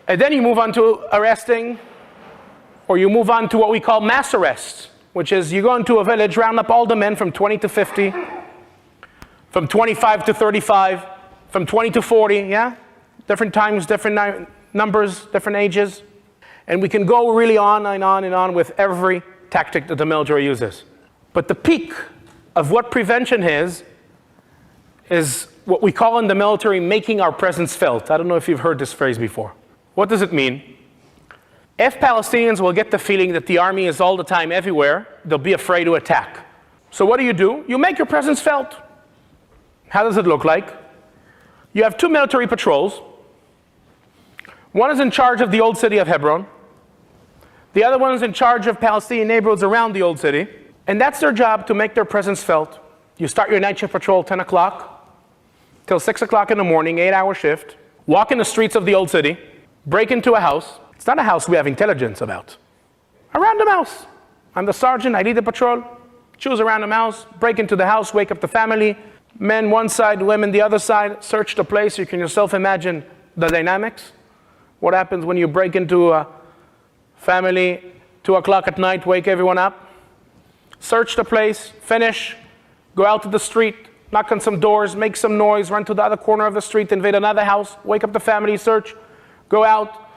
And then you move on to arresting, or you move on to what we call mass arrests, which is you go into a village, round up all the men from 20 to 50, from 25 to 35, from 20 to 40, yeah? Different times, different numbers, different ages. And we can go really on and on and on with every tactic that the military uses. But the peak of what prevention is what we call in the military making our presence felt. I don't know if you've heard this phrase before. What does it mean? If Palestinians will get the feeling that the army is all the time everywhere, they'll be afraid to attack. So what do? You make your presence felt. How does it look like? You have 2 military patrols. One is in charge of the old city of Hebron. The other one is in charge of Palestinian neighborhoods around the old city. And that's their job, to make their presence felt. You start your night shift patrol 10 o'clock till 6 o'clock in the morning, 8-hour shift. Walk in the streets of the old city. Break into a house. It's not a house we have intelligence about. A random house. I'm the sergeant, I lead the patrol. Choose a random house, break into the house, wake up the family. Men one side, women the other side. Search the place. You can yourself imagine the dynamics. What happens when you break into a family, 2 o'clock at night, wake everyone up. Search the place, finish, go out to the street, knock on some doors, make some noise, run to the other corner of the street, invade another house, wake up the family, search, go out,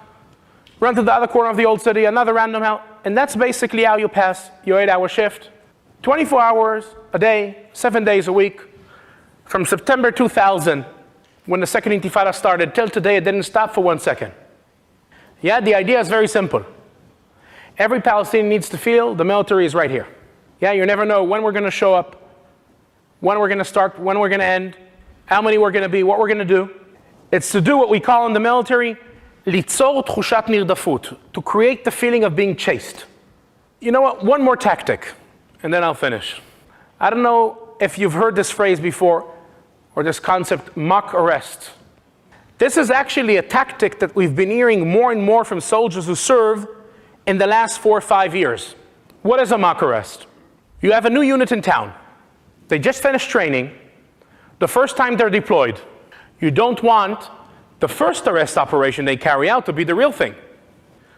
run to the other corner of the old city, another random house. And that's basically how you pass your 8-hour shift. 24 hours a day, 7 days a week. From September 2000, when the second Intifada started, till today, it didn't stop for 1 second. Yeah, the idea is very simple. Every Palestinian needs to feel the military is right here. Yeah, you never know when we're going to show up, when we're going to start, when we're going to end, how many we're going to be, what we're going to do. It's to do what we call in the military, ליצור תחושת נרדפות, to create the feeling of being chased. You know what, one more tactic, and then I'll finish. I don't know if you've heard this phrase before, or this concept, mock arrest. This is actually a tactic that we've been hearing more and more from soldiers who serve in the last 4 or 5 years. What is a mock arrest? You have a new unit in town. They just finished training. The first time they're deployed. You don't want the first arrest operation they carry out to be the real thing.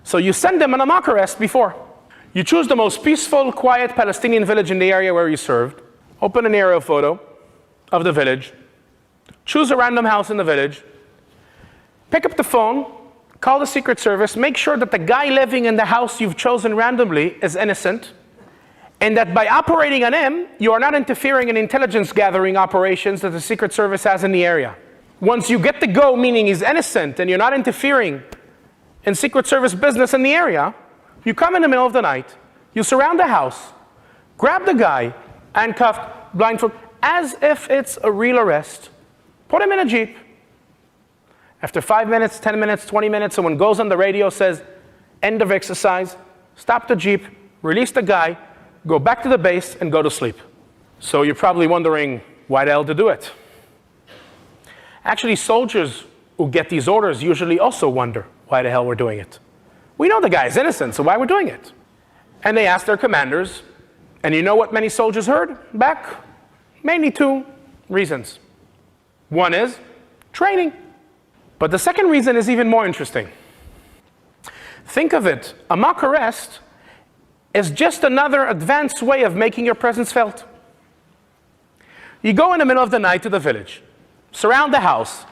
So you send them on a mock arrest before. You choose the most peaceful, quiet Palestinian village in the area where you served. Open an aerial photo of the village. Choose a random house in the village. Pick up the phone, call the Secret Service, make sure that the guy living in the house you've chosen randomly is innocent, and that by operating on him, you are not interfering in intelligence gathering operations that the Secret Service has in the area. Once you get the go, meaning he's innocent, and you're not interfering in Secret Service business in the area, you come in the middle of the night, you surround the house, grab the guy, handcuffed, blindfolded, as if it's a real arrest, put him in a Jeep. After 5 minutes, 10 minutes, 20 minutes, someone goes on the radio, says, end of exercise, stop the Jeep, release the guy, go back to the base, and go to sleep. So you're probably wondering, why the hell to do it? Actually, soldiers who get these orders usually also wonder why the hell we're doing it. We know the guy is innocent, so why we're doing it? And they ask their commanders, and you know what many soldiers heard back? Mainly 2 reasons. One is training. But the second reason is even more interesting. Think of it, a mock arrest is just another advanced way of making your presence felt. You go in the middle of the night to the village, surround the house,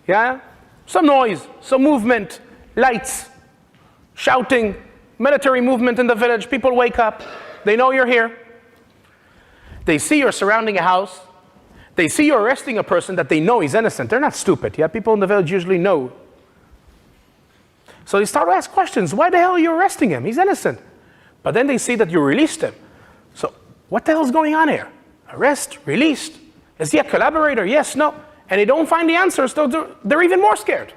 yeah? Some noise, some movement, lights, shouting, military movement in the village, people wake up, they know you're here. They see you're surrounding a house. They see you're arresting a person that they know is innocent. They're not stupid. Yeah, people in the village usually know. So they start to ask questions. Why the hell are you arresting him? He's innocent. But then they see that you released him. So what the hell is going on here? Arrest, released. Is he a collaborator? Yes, no. And they don't find the answers, so they're even more scared.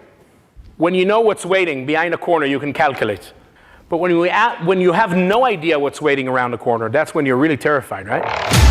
When you know what's waiting behind a corner, you can calculate. But when you have no idea what's waiting around the corner, that's when you're really terrified, right?